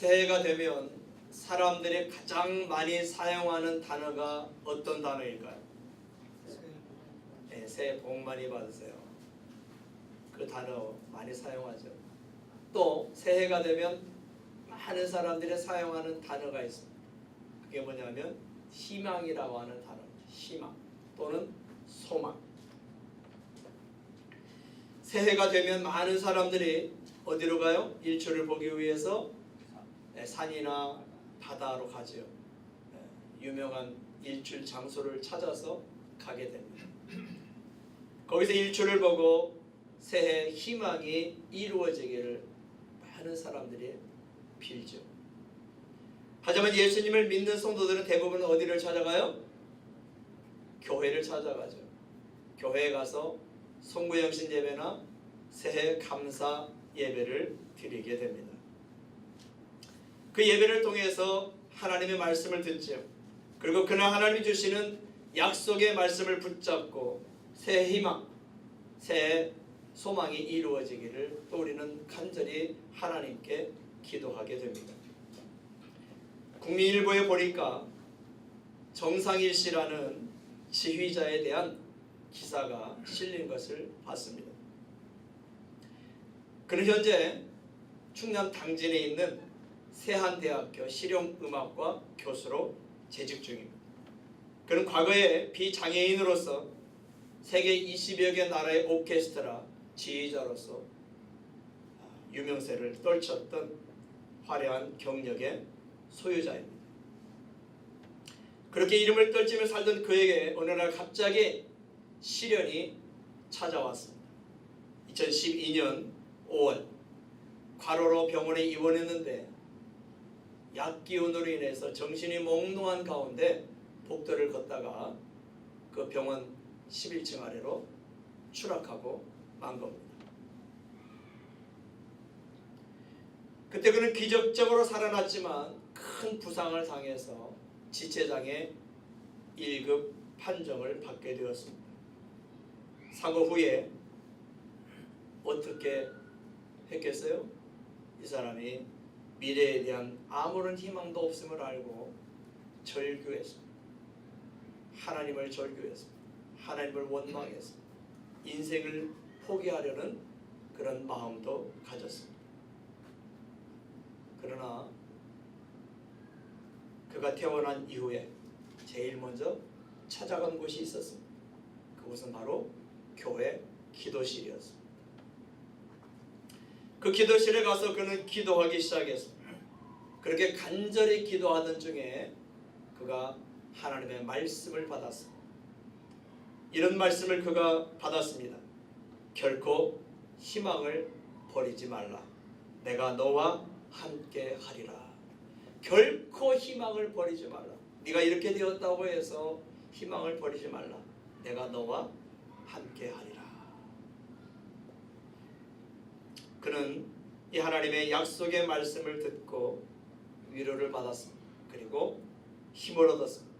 새해가 되면 사람들이 가장 많이 사용하는 단어가 어떤 단어일까요? 네, 새해 복 많이 받으세요. 그 단어 많이 사용하죠. 또 새해가 되면 많은 사람들이 사용하는 단어가 있습니다. 그게 뭐냐면 희망이라고 하는 단어입니다. 희망 또는 소망. 새해가 되면 많은 사람들이 어디로 가요? 일출을 보기 위해서 산이나 바다로 가죠. 유명한 일출 장소를 찾아서 가게 됩니다. 거기서 일출을 보고 새해 희망이 이루어지기를 많은 사람들이 빌죠. 하지만 예수님을 믿는 성도들은 대부분 어디를 찾아가요? 교회를 찾아가죠. 교회에 가서 송구영신 예배나 새해 감사 예배를 드리게 됩니다. 그 예배를 통해서 하나님의 말씀을 듣죠. 그리고 그날 하나님이 주시는 약속의 말씀을 붙잡고 새해 희망, 새해 소망이 이루어지기를 또 우리는 간절히 하나님께 기도하게 됩니다. 국민일보에 보니까 정상일 씨라는 지휘자에 대한 기사가 실린 것을 봤습니다. 그는 현재 충남 당진에 있는 세한대학교 실용음악과 교수로 재직 중입니다. 그는 과거에 비장애인으로서 세계 20여 개 나라의 오케스트라 지휘자로서 유명세를 떨쳤던 화려한 경력의 소유자입니다. 그렇게 이름을 떨치며 살던 그에게 어느 날 갑자기 시련이 찾아왔습니다. 2012년 5월 과로로 병원에 입원했는데 약기운으로 인해서 정신이 몽롱한 가운데 복도를 걷다가 그 병원 11층 아래로 추락하고 만 겁니다. 그때 그는 기적적으로 살아났지만 큰 부상을 당해서 지체장애 1급 판정을 받게 되었습니다. 사고 후에 어떻게 했겠어요? 이 사람이 미래에 대한 아무런 희망도 없음을 알고 절규했습니다. 하나님을 절규했습니다. 하나님을 원망했습니다. 인생을 포기하려는 그런 마음도 가졌습니다. 그러나 그가 태어난 이후에 제일 먼저 찾아간 곳이 있었습니다. 그곳은 바로 교회 기도실이었습니다. 그 기도실에 가서 그는 기도하기 시작했습니다. 그렇게 간절히 기도하던 중에 그가 하나님의 말씀을 받았습니다. 이런 말씀을 그가 받았습니다. 결코 희망을 버리지 말라. 내가 너와 함께 하리라. 결코 희망을 버리지 말라. 네가 이렇게 되었다고 해서 희망을 버리지 말라. 내가 너와 함께 하리라. 그는 이 하나님의 약속의 말씀을 듣고 위로를 받았습니다. 그리고 힘을 얻었습니다.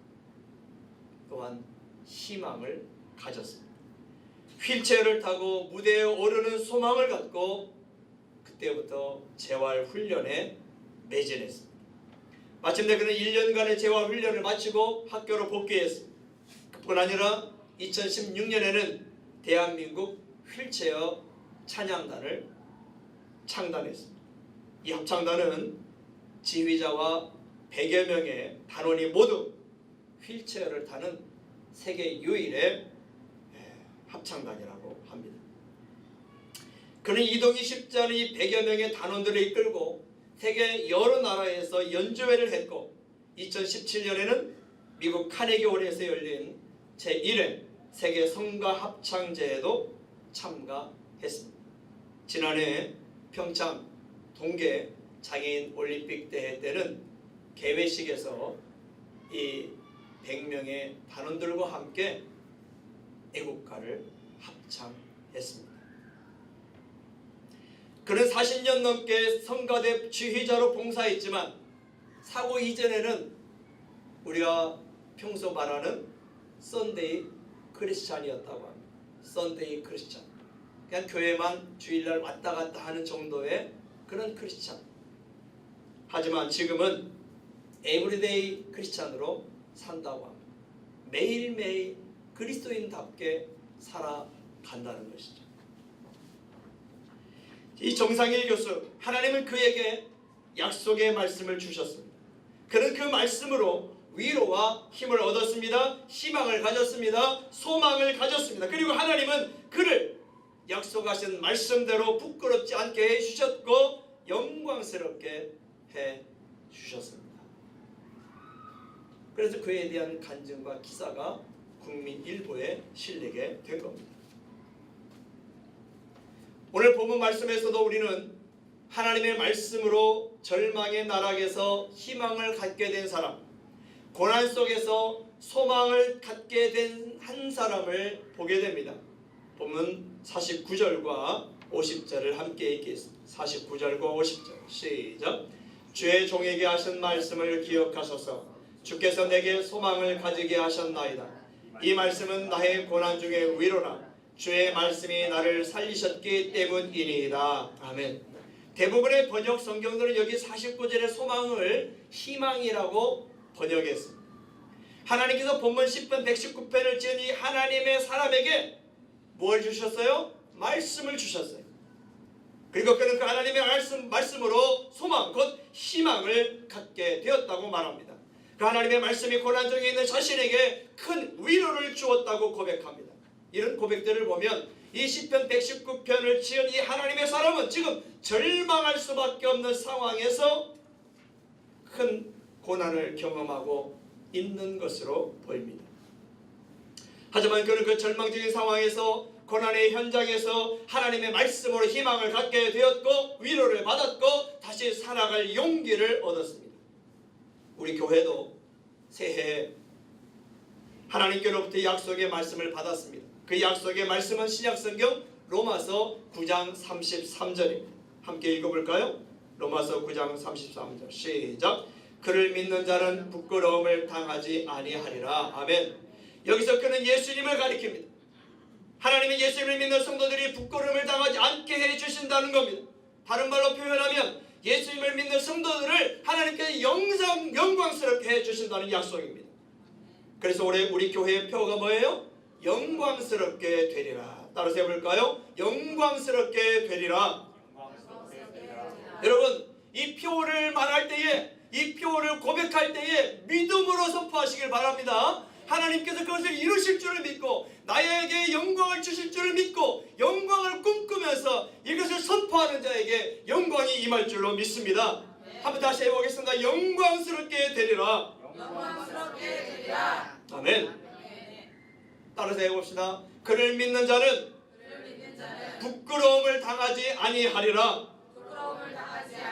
또한 희망을 가졌습니다. 휠체어를 타고 무대에 오르는 소망을 갖고 그때부터 재활훈련에 매진했습니다. 마침내 그는 1년간의 재활훈련을 마치고 학교로 복귀했습니다. 그뿐 아니라 2016년에는 대한민국 휠체어 찬양단을 창단했습니다. 이 합창단은 지휘자와 100여 명의 단원이 모두 휠체어를 타는 세계 유일의 합창단이라고 합니다. 그는 이동이 쉽지 않은 이 100여 명의 단원들을 이끌고 세계 여러 나라에서 연주회를 했고 2017년에는 미국 카네기홀에서 열린 제1회 세계 성가 합창제에도 참가했습니다. 지난해 평창 동계 장애인 올림픽 대회 때는 개회식에서 이 100명의 단원들과 함께 애국가를 합창했습니다. 그는 40년 넘게 성가대 지휘자로 봉사했지만 사고 이전에는 우리가 평소 말하는 썬데이 크리스찬이었다고 합니다. 썬데이 크리스찬. 그냥 교회만 주일날 왔다 갔다 하는 정도의 그런 크리스찬. 하지만 지금은 에브리데이 크리스찬으로 산다고 합니다. 매일매일 그리스도인답게 살아간다는 것이죠. 이 정상일 교수, 하나님은 그에게 약속의 말씀을 주셨습니다. 그는 그 말씀으로 위로와 힘을 얻었습니다. 희망을 가졌습니다. 소망을 가졌습니다. 그리고 하나님은 그를 약속하신 말씀대로 부끄럽지 않게 해주셨고 영광스럽게 해주셨습니다. 그래서 그에 대한 간증과 기사가 국민 일보에 실리게 된 겁니다. 오늘 본문 말씀에서도 우리는 하나님의 말씀으로 절망의 나락에서 희망을 갖게 된 사람, 고난 속에서 소망을 갖게 된 한 사람을 보게 됩니다. 본문 49절과 50절을 함께 읽겠습니다. 49절과 50절 시작. 주의 종에게 하신 말씀을 기억하소서. 주께서 내게 소망을 가지게 하셨나이다. 이 말씀은 나의 고난 중에 위로라. 주의 말씀이 나를 살리셨기 때문이니이다. 아멘. 대부분의 번역 성경들은 여기 49절의 소망을 희망이라고 번역했습니다. 하나님께서 본문 10편 119편을 지은 이 하나님의 사람에게 뭘 주셨어요? 말씀을 주셨어요. 그리고 그는 그 하나님의 말씀으로 소망, 곧 희망을 갖게 되었다고 말합니다. 그 하나님의 말씀이 고난 중에 있는 자신에게 큰 위로를 주었다고 고백합니다. 이런 고백들을 보면 이 시편 119편을 지은 이 하나님의 사람은 지금 절망할 수밖에 없는 상황에서 큰 고난을 경험하고 있는 것으로 보입니다. 하지만 그는 그 절망적인 상황에서, 고난의 현장에서 하나님의 말씀으로 희망을 갖게 되었고 위로를 받았고 다시 살아갈 용기를 얻었습니다. 우리 교회도 새해에 하나님께로부터 약속의 말씀을 받았습니다. 그 약속의 말씀은 신약성경 로마서 9장 33절입니다. 함께 읽어볼까요? 로마서 9장 33절 시작. 그를 믿는 자는 부끄러움을 당하지 아니하리라. 아멘. 여기서 그는 예수님을 가리킵니다. 하나님의 예수님을 믿는 성도들이 부끄러움을 당하지 않게 해주신다는 겁니다. 다른 말로 표현하면 예수님을 믿는 성도들을 하나님께서 영광스럽게 해주신다는 약속입니다. 그래서 올해 우리 교회의 표가 뭐예요? 영광스럽게 되리라. 따라서 해볼까요? 영광스럽게 되리라. 여러분, 이 표를 말할 때에, 이 표를 고백할 때에 믿음으로 선포하시길 바랍니다. 하나님께서 그것을 이루실 줄을 믿고 나에게 영광을 주실 줄을 믿고 영광을 꿈꾸면서 이것을 선포하는 자에게 영광이 임할 줄로 믿습니다. 한번 다시 해보겠습니다. 영광스럽게 되리라. 영광스럽게 되리라. 아멘. 따라서 해봅시다. 그를 믿는 자는 부끄러움을 당하지 아니하리라.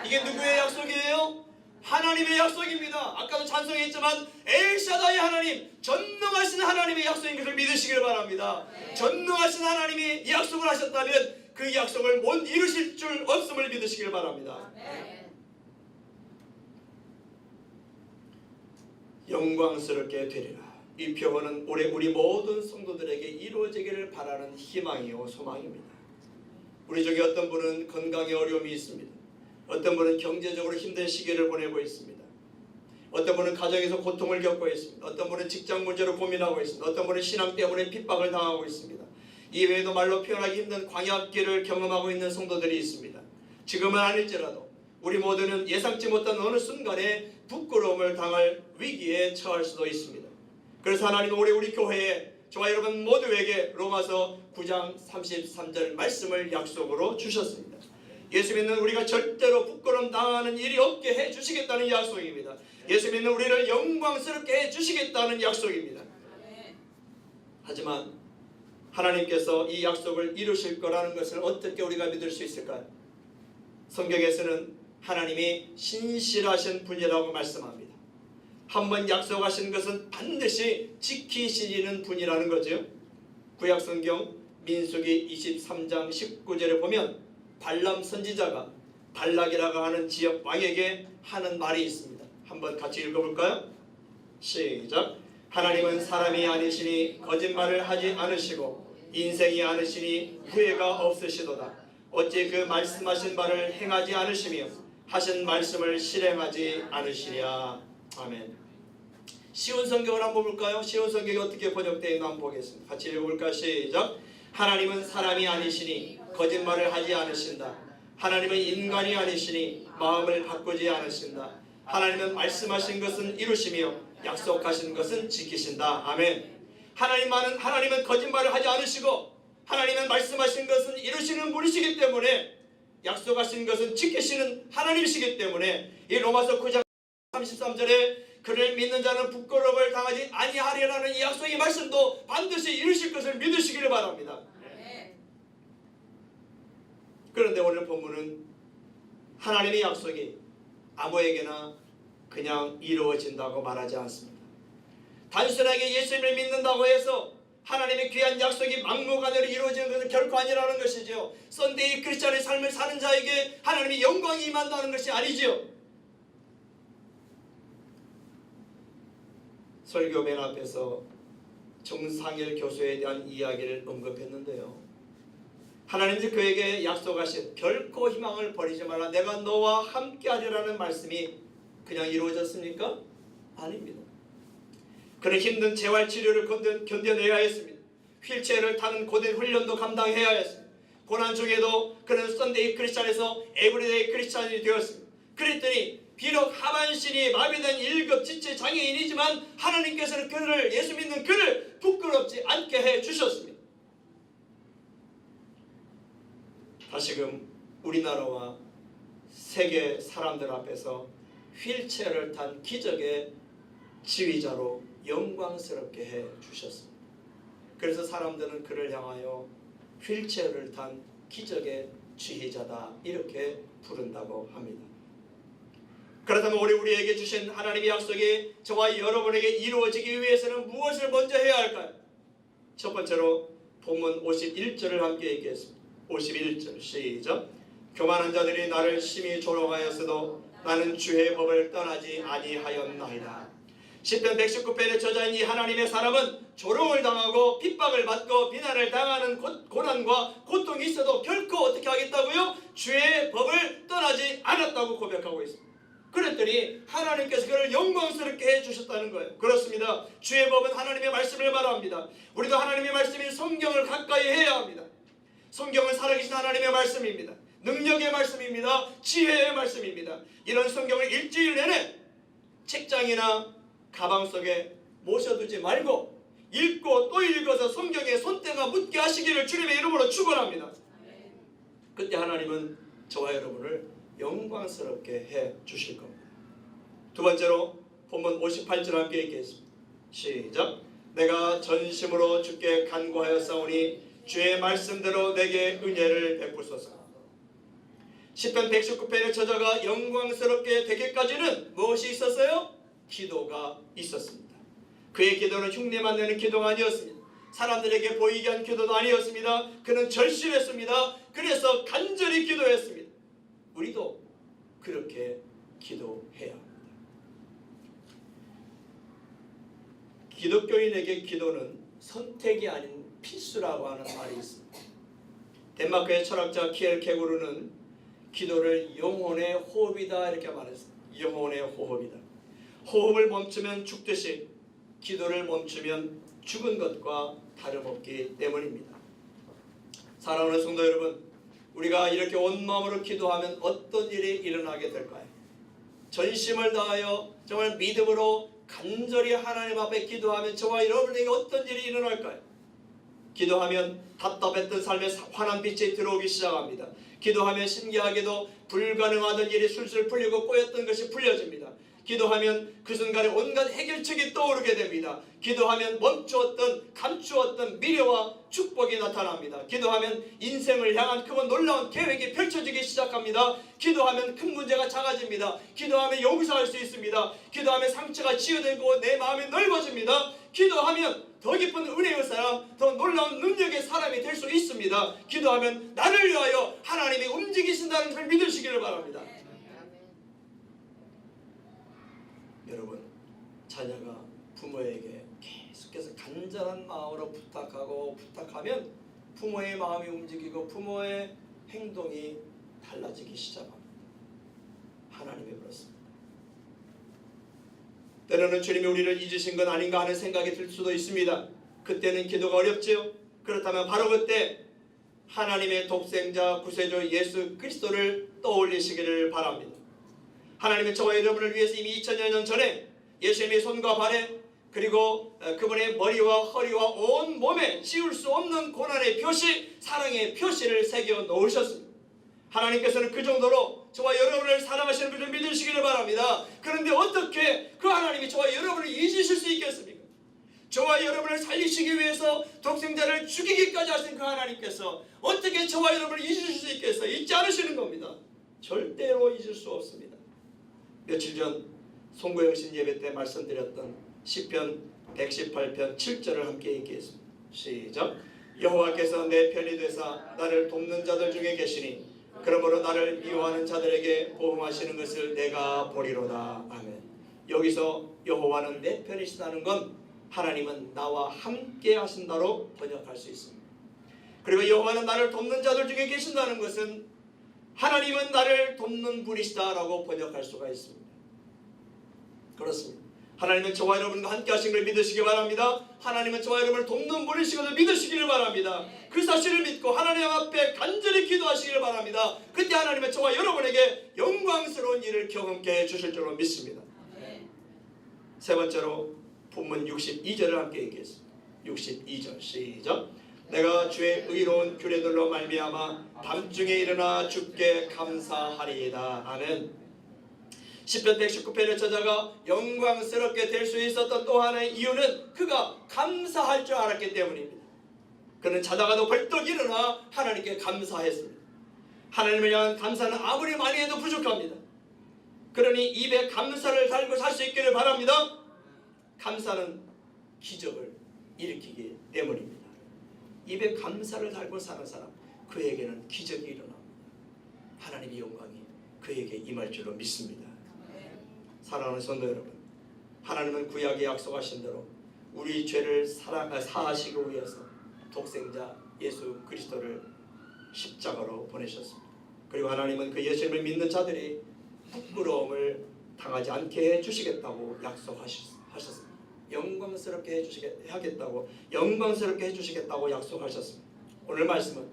이게 누구의 약속이에요? 하나님의 약속입니다. 아까도 찬송했지만 엘샤다이 하나님, 전능하신 하나님의 약속인 것을 믿으시길 바랍니다. 전능하신 하나님이 약속을 하셨다면 그 약속을 못 이루실 줄 없음을 믿으시길 바랍니다. 영광스럽게 되리라. 이 표현은 올해 우리 모든 성도들에게 이루어지기를 바라는 희망이요 소망입니다. 우리 중에 어떤 분은 건강에 어려움이 있습니다. 어떤 분은 경제적으로 힘든 시기를 보내고 있습니다. 어떤 분은 가정에서 고통을 겪고 있습니다. 어떤 분은 직장 문제로 고민하고 있습니다. 어떤 분은 신앙 때문에 핍박을 당하고 있습니다. 이외에도 말로 표현하기 힘든 광야길을 경험하고 있는 성도들이 있습니다. 지금은 아닐지라도 우리 모두는 예상치 못한 어느 순간에 부끄러움을 당할 위기에 처할 수도 있습니다. 그래서 하나님은 올해 우리 교회에 저와 여러분 모두에게 로마서 9장 33절 말씀을 약속으로 주셨습니다. 예수 믿는 우리가 절대로 부끄러움 당하는 일이 없게 해주시겠다는 약속입니다. 예수 믿는 우리를 영광스럽게 해주시겠다는 약속입니다. 하지만 하나님께서 이 약속을 이루실 거라는 것을 어떻게 우리가 믿을 수 있을까요? 성경에서는 하나님이 신실하신 분이라고 말씀합니다. 한번 약속하신 것은 반드시 지키시는 분이라는 거죠. 구약성경 민수기 23장 19절에 보면 발람 선지자가 발락이라고 하는 지역 왕에게 하는 말이 있습니다. 한번 같이 읽어볼까요? 시작. 하나님은 사람이 아니시니 거짓말을 하지 않으시고 인생이 아니시니 후회가 없으시도다. 어찌 그 말씀하신 바를 행하지 않으시며 하신 말씀을 실행하지 않으시랴. 아멘. 쉬운 성경을 한번 볼까요? 쉬운 성경이 어떻게 번역되어 있나 한번 보겠습니다. 같이 읽어볼까? 시작. 하나님은 사람이 아니시니 거짓말을 하지 않으신다. 하나님은 인간이 아니시니 마음을 바꾸지 않으신다. 하나님은 말씀하신 것은 이루시며 약속하신 것은 지키신다. 아멘. 하나님은 거짓말을 하지 않으시고 하나님은 말씀하신 것은 이루시는 분이시기 때문에 약속하신 것은 지키시는 하나님이시기 때문에 이 로마서 9장 33절에 그를 믿는 자는 부끄러움을 당하지 아니하리라는 이 약속의 말씀도 반드시 이루실 것을 믿으시기를 바랍니다. 그런데 오늘 본문은 하나님의 약속이 아무에게나 그냥 이루어진다고 말하지 않습니다. 단순하게 예수님을 믿는다고 해서 하나님의 귀한 약속이 막무가내로 이루어지는 것은 결코 아니라는 것이죠. 썬데이 크리스찬의 삶을 사는 자에게 하나님의 영광이 임한다는 것이 아니지요. 설교 맨 앞에서 정상일 교수에 대한 이야기를 언급했는데요. 하나님이 그에게 약속하신 결코 희망을 버리지 말라, 내가 너와 함께하리라는 말씀이 그냥 이루어졌습니까? 아닙니다. 그는 힘든 재활치료를 견뎌내야 했습니다. 휠체어를 타는 고된 훈련도 감당해야 했습니다. 고난 중에도 그는 썬데이 크리스찬에서 에브리데이 크리스찬이 되었습니다. 그랬더니 비록 하반신이 마비된 1급 지체 장애인이지만 하나님께서는 그를, 예수 믿는 그를 부끄럽지 않게 해주셨습니다. 다시금 우리나라와 세계 사람들 앞에서 휠체어를 탄 기적의 지휘자로 영광스럽게 해주셨습니다. 그래서 사람들은 그를 향하여 휠체어를 탄 기적의 지휘자다 이렇게 부른다고 합니다. 그렇다면 우리에게 주신 하나님의 약속이 저와 여러분에게 이루어지기 위해서는 무엇을 먼저 해야 할까요? 첫 번째로 본문 51절을 함께 읽겠습니다. 51절 시작. 교만한 자들이 나를 심히 조롱하였어도 나는 주의 법을 떠나지 아니하였나이다. 시편 119편의 저자인 이 하나님의 사람은 조롱을 당하고 핍박을 받고 비난을 당하는 고난과 고통이 있어도 결코 어떻게 하겠다고요? 주의 법을 떠나지 않았다고 고백하고 있습니다. 그랬더니 하나님께서 그를 영광스럽게 해주셨다는 거예요. 그렇습니다. 주의 법은 하나님의 말씀을 말합니다. 우리도 하나님의 말씀인 성경을 가까이 해야 합니다. 성경은 살아계신 하나님의 말씀입니다. 능력의 말씀입니다. 지혜의 말씀입니다. 이런 성경을 일주일 내내 책장이나 가방 속에 모셔두지 말고 읽고 또 읽어서 성경에 손때가 묻게 하시기를 주님의 이름으로 축원합니다. 그때 하나님은 저와 여러분을 영광스럽게 해 주실 겁니다. 두 번째로 본문 58절 함께 읽겠습니다. 시작. 내가 전심으로 주께 간구하였사오니 주의 말씀대로 내게 은혜를 베푸소서. 시편 119편의 저자가 영광스럽게 되기까지는 무엇이 있었어요? 기도가 있었습니다. 그의 기도는 흉내만 내는 기도가 아니었습니다. 사람들에게 보이게 한 기도도 아니었습니다. 그는 절실했습니다. 그래서 간절히 기도했습니다. 우리도 그렇게 기도해야 합니다. 기독교인에게 기도는 선택이 아닌 필수라고 하는 말이 있습니다. 덴마크의 철학자 키엘케고르는 기도를 영혼의 호흡이다 이렇게 말했습니다. 영혼의 호흡이다. 호흡을 멈추면 죽듯이 기도를 멈추면 죽은 것과 다름없기 때문입니다. 사랑하는 성도 여러분, 우리가 이렇게 온 마음으로 기도하면 어떤 일이 일어나게 될까요? 전심을 다하여 정말 믿음으로 간절히 하나님 앞에 기도하면 저와 여러분에게 어떤 일이 일어날까요? 기도하면 답답했던 삶에 환한 빛이 들어오기 시작합니다. 기도하면 신기하게도 불가능하던 일이 술술 풀리고 꼬였던 것이 풀려집니다. 기도하면 그 순간에 온갖 해결책이 떠오르게 됩니다. 기도하면 멈추었던 감추었던 미래와 축복이 나타납니다. 기도하면 인생을 향한 크고 놀라운 계획이 펼쳐지기 시작합니다. 기도하면 큰 문제가 작아집니다. 기도하면 용서할 수 있습니다. 기도하면 상처가 치유되고 내 마음이 넓어집니다. 기도하면 더 깊은 은혜의 사람, 더 놀라운 능력의 사람이 될 수 있습니다. 기도하면 나를 위하여 하나님이 움직이신다는 것을 믿으시기를 바랍니다. 여러분, 자녀가 부모에게 계속해서 간절한 마음으로 부탁하면 부모의 마음이 움직이고 부모의 행동이 달라지기 시작합니다. 하나님이 그렇습니다. 때로는 주님이 우리를 잊으신 건 아닌가 하는 생각이 들 수도 있습니다. 그때는 기도가 어렵지요. 그렇다면 바로 그때 하나님의 독생자 구세주 예수 그리스도를 떠올리시기를 바랍니다. 하나님은 저와 여러분을 위해서 이미 2000여 년 전에 예수님의 손과 발에 그리고 그분의 머리와 허리와 온 몸에 지울 수 없는 고난의 표시, 사랑의 표시를 새겨 놓으셨습니다. 하나님께서는 그 정도로 저와 여러분을 사랑하시는 것을 믿으시기를 바랍니다. 그런데 어떻게 그 하나님이 저와 여러분을 잊으실 수 있겠습니까? 저와 여러분을 살리시기 위해서 독생자를 죽이기까지 하신 그 하나님께서 어떻게 저와 여러분을 잊으실 수 있겠어요? 잊지 않으시는 겁니다. 절대로 잊을 수 없습니다. 며칠 전 송구영신 예배 때 말씀드렸던 시편 118편 7절을 함께 읽겠습니다. 시작. 여호와께서 내 편이 되사 나를 돕는 자들 중에 계시니 그러므로 나를 미워하는 자들에게 보응하시는 것을 내가 보리로다. 아멘. 여기서 여호와는 내 편이시다는 건 하나님은 나와 함께 하신다로 번역할 수 있습니다. 그리고 여호와는 나를 돕는 자들 중에 계신다는 것은 하나님은 나를 돕는 분이시다라고 번역할 수가 있습니다. 그렇습니다. 하나님은 저와 여러분과 함께 하신 걸 믿으시기 바랍니다. 하나님은 저와 여러분을 돕는 분이신 것을 믿으시기를 바랍니다. 그 사실을 믿고 하나님 앞에 간절히 기도하시기를 바랍니다. 그때 하나님은 저와 여러분에게 영광스러운 일을 경험케 해주실 줄로 믿습니다. 세 번째로 본문 62절을 함께 읽겠습니다. 62절 시작. 내가 주의 의로운 규례들로 말미암아 밤중에 일어나 주께 감사하리이다. 아멘. 시편 119편의 저자가 영광스럽게 될 수 있었던 또 하나의 이유는 그가 감사할 줄 알았기 때문입니다. 그는 자다가도 벌떡 일어나 하나님께 감사했습니다. 하나님을 향한 감사는 아무리 많이 해도 부족합니다. 그러니 입에 감사를 달고 살 수 있기를 바랍니다. 감사는 기적을 일으키기 때문입니다. 입에 감사를 달고 사는 사람, 그에게는 기적이 일어납니다. 하나님의 영광이 그에게 임할 줄로 믿습니다. 사랑하는 성도 여러분, 하나님은 구약에 약속하신 대로 우리 죄를 사하시기 위해서 독생자 예수 그리스도를 십자가로 보내셨습니다. 그리고 하나님은 그 예수님을 믿는 자들이 부끄러움을 당하지 않게 해주시겠다고 약속하셨습니다. 영광스럽게 하겠다고, 영광스럽게 해주시겠다고 약속하셨습니다. 오늘 말씀은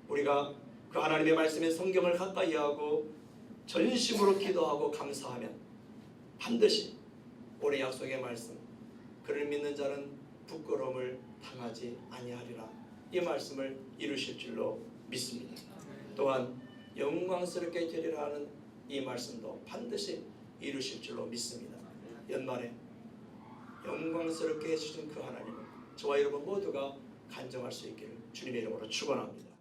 우리가 그 하나님의 말씀인 성경을 가까이 하고 전심으로 기도하고 감사하면 반드시 오늘 약속의 말씀, 그를 믿는 자는 부끄러움을 당하지 아니하리라, 이 말씀을 이루실 줄로 믿습니다. 또한 영광스럽게 되리라 하는 이 말씀도 반드시 이루실 줄로 믿습니다. 연말에 영광스럽게 해주신 그 하나님을 저와 여러분 모두가 간증할 수 있기를 주님의 이름으로 축원합니다.